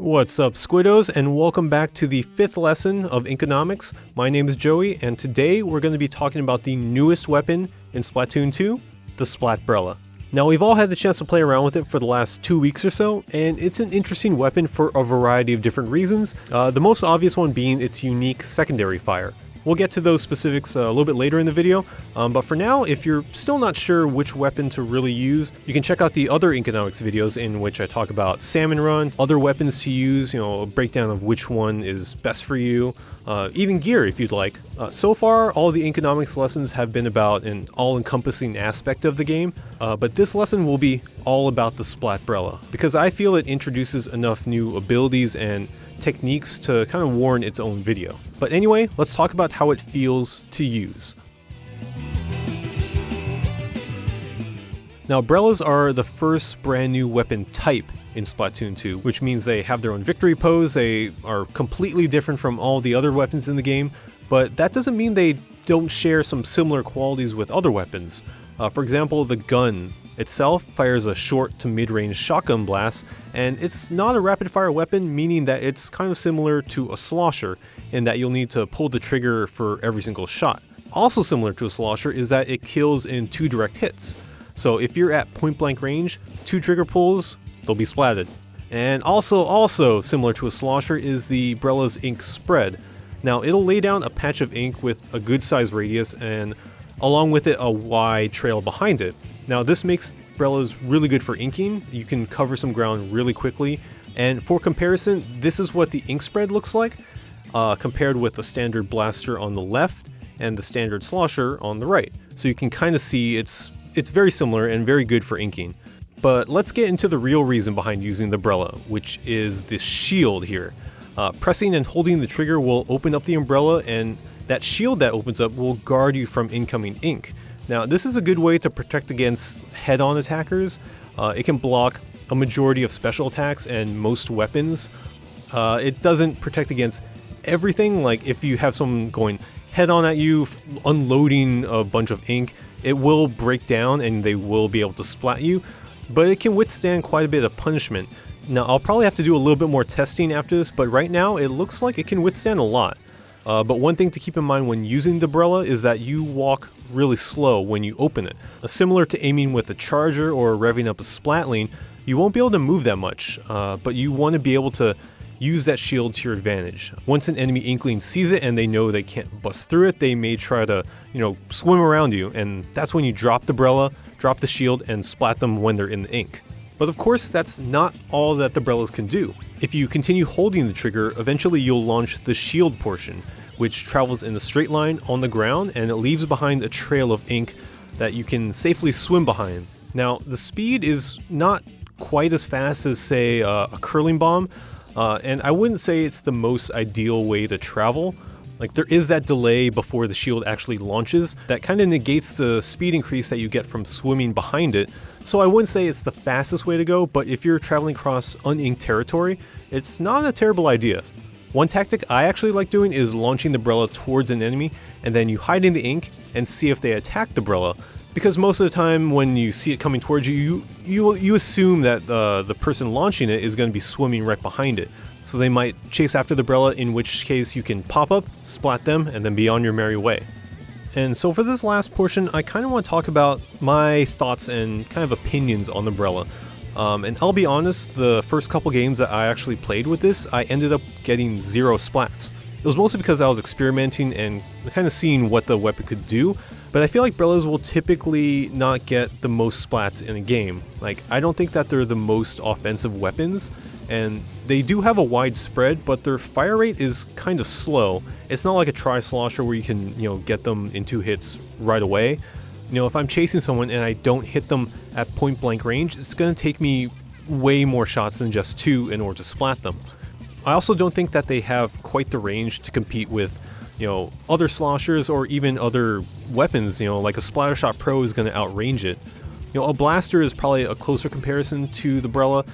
What's up, Squiddos, and welcome back to the 5th lesson of Inkonomics. My name is Joey, and today we're going to be talking about the newest weapon in Splatoon 2, the Splat Brella. Now, we've all had the chance to play around with it for the last 2 weeks or so, and it's an interesting weapon for a variety of different reasons, the most obvious one being its unique secondary fire. We'll get to those specifics a little bit later in the video, but for now, if you're still not sure which weapon to really use, you can check out the other Inkonomics videos in which I talk about Salmon Run, other weapons to use, a breakdown of which one is best for you, even gear if you'd like. So far, all the Inkonomics lessons have been about an all-encompassing aspect of the game, but this lesson will be all about the Splat Brella, because I feel it introduces enough new abilities and techniques to kind of warrant its own video. But anyway, let's talk about how it feels to use. Now, Brellas are the first brand new weapon type in Splatoon 2, which means they have their own victory pose, they are completely different from all the other weapons in the game, but that doesn't mean they don't share some similar qualities with other weapons. For example, the gun itself fires a short to mid-range shotgun blast, and it's not a rapid-fire weapon, meaning that it's kind of similar to a slosher in that you'll need to pull the trigger for every single shot. Also similar to a slosher is that it kills in 2 direct hits. So if you're at point-blank range, 2 trigger pulls, they'll be splatted. And also similar to a slosher is the Brella's ink spread. Now, it'll lay down a patch of ink with a good size radius and along with it a wide trail behind it. Now, this makes Brellas really good for inking. You can cover some ground really quickly, and for comparison, this is what the ink spread looks like compared with the standard blaster on the left and the standard slosher on the right. So you can kind of see it's very similar and very good for inking. But let's get into the real reason behind using the Brella, which is the shield here. Pressing and holding the trigger will open up the umbrella, and that shield that opens up will guard you from incoming ink. Now, this is a good way to protect against head-on attackers. It can block a majority of special attacks and most weapons. It doesn't protect against everything, like if you have someone going head-on at you, unloading a bunch of ink, it will break down and they will be able to splat you, but it can withstand quite a bit of punishment. Now, I'll probably have to do a little bit more testing after this, but right now it looks like it can withstand a lot. But one thing to keep in mind when using the Brella is that you walk really slow when you open it. Similar to aiming with a charger or revving up a splatling, you won't be able to move that much, but you want to be able to use that shield to your advantage. Once an enemy inkling sees it and they know they can't bust through it, they may try to, swim around you, and that's when you drop the Brella, drop the shield, and splat them when they're in the ink. But of course, that's not all that the Brellas can do. If you continue holding the trigger, eventually you'll launch the shield portion, which travels in a straight line on the ground, and it leaves behind a trail of ink that you can safely swim behind. Now, the speed is not quite as fast as, say, a curling bomb, and I wouldn't say it's the most ideal way to travel. Like, there is that delay before the shield actually launches that kind of negates the speed increase that you get from swimming behind it. So I wouldn't say it's the fastest way to go, but if you're traveling across uninked territory, it's not a terrible idea. One tactic I actually like doing is launching the Brella towards an enemy, and then you hide in the ink and see if they attack the Brella. Because most of the time when you see it coming towards you, you assume that the person launching it is going to be swimming right behind it. So they might chase after the Brella, in which case you can pop up, splat them, and then be on your merry way. And so for this last portion, I kind of want to talk about my thoughts and kind of opinions on the Brella. And I'll be honest, the first couple games that I actually played with this, I ended up getting 0 splats. It was mostly because I was experimenting and kind of seeing what the weapon could do, but I feel like Brellas will typically not get the most splats in a game. Like, I don't think that they're the most offensive weapons, and they do have a wide spread, but their fire rate is kind of slow. It's not like a tri-slosher where you can, get them in 2 hits right away. If I'm chasing someone and I don't hit them at point blank range, it's going to take me way more shots than just 2 in order to splat them. I also don't think that they have quite the range to compete with, other sloshers or even other weapons. Like a Splattershot Pro is going to outrange it. A blaster is probably a closer comparison to the Brella,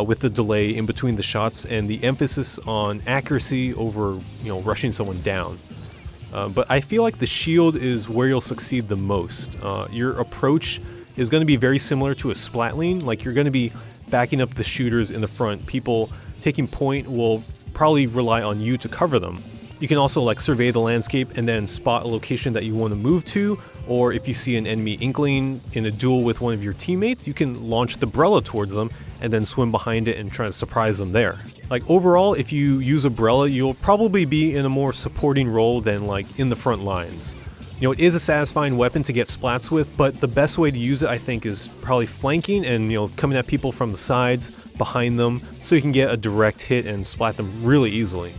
with the delay in between the shots and the emphasis on accuracy over, rushing someone down. But I feel like the shield is where you'll succeed the most. Your approach is going to be very similar to a splatling. Like, you're going to be backing up the shooters in the front, people taking point will probably rely on you to cover them. You can also like survey the landscape and then spot a location that you want to move to, or if you see an enemy Inkling in a duel with one of your teammates, you can launch the Brella towards them and then swim behind it and try to surprise them there. Like overall, if you use a Brella, you'll probably be in a more supporting role than like in the front lines. You know, it is a satisfying weapon to get splats with, but the best way to use it, I think, is probably flanking and, you know, coming at people from the sides, behind them, so you can get a direct hit and splat them really easily.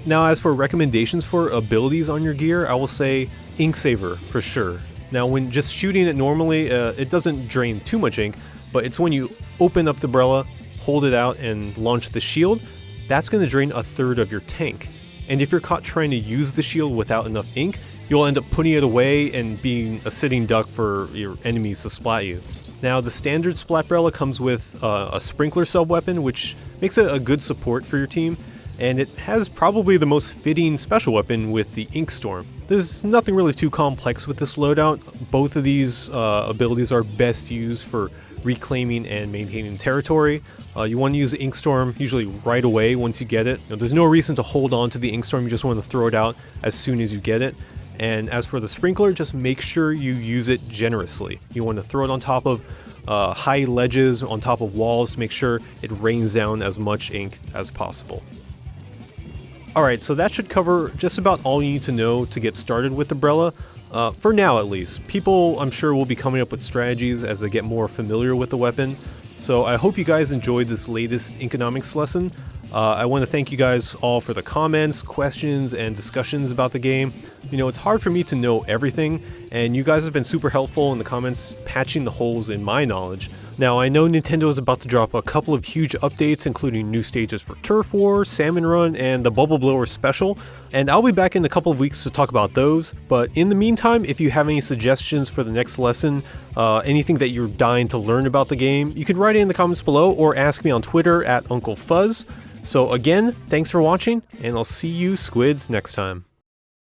Now, as for recommendations for abilities on your gear, I will say Ink Saver for sure. Now, when just shooting it normally, it doesn't drain too much ink, but it's when you open up the Brella, hold it out, and launch the shield, that's going to drain a third of your tank. And if you're caught trying to use the shield without enough ink, you'll end up putting it away and being a sitting duck for your enemies to splat you. Now, the standard Splat Brella comes with a sprinkler sub-weapon, which makes it a good support for your team, and it has probably the most fitting special weapon with the Ink Storm. There's nothing really too complex with this loadout. Both of these abilities are best used for reclaiming and maintaining territory. You want to use the Ink Storm usually right away once you get it. You know, there's no reason to hold on to the Ink Storm, you just want to throw it out as soon as you get it. And as for the sprinkler, just make sure you use it generously. You want to throw it on top of high ledges, on top of walls, to make sure it rains down as much ink as possible. Alright, so that should cover just about all you need to know to get started with the Brella. For now at least. People, I'm sure, will be coming up with strategies as they get more familiar with the weapon. So I hope you guys enjoyed this latest Inkonomics lesson. I want to thank you guys all for the comments, questions, and discussions about the game. You know, it's hard for me to know everything, and you guys have been super helpful in the comments, patching the holes in my knowledge. Now, I know Nintendo is about to drop a couple of huge updates, including new stages for Turf War, Salmon Run, and the Bubble Blower Special, and I'll be back in a couple of weeks to talk about those. But in the meantime, if you have any suggestions for the next lesson, anything that you're dying to learn about the game, you can write it in the comments below or ask me on Twitter @UncleFuzz. So again, thanks for watching, and I'll see you squids next time.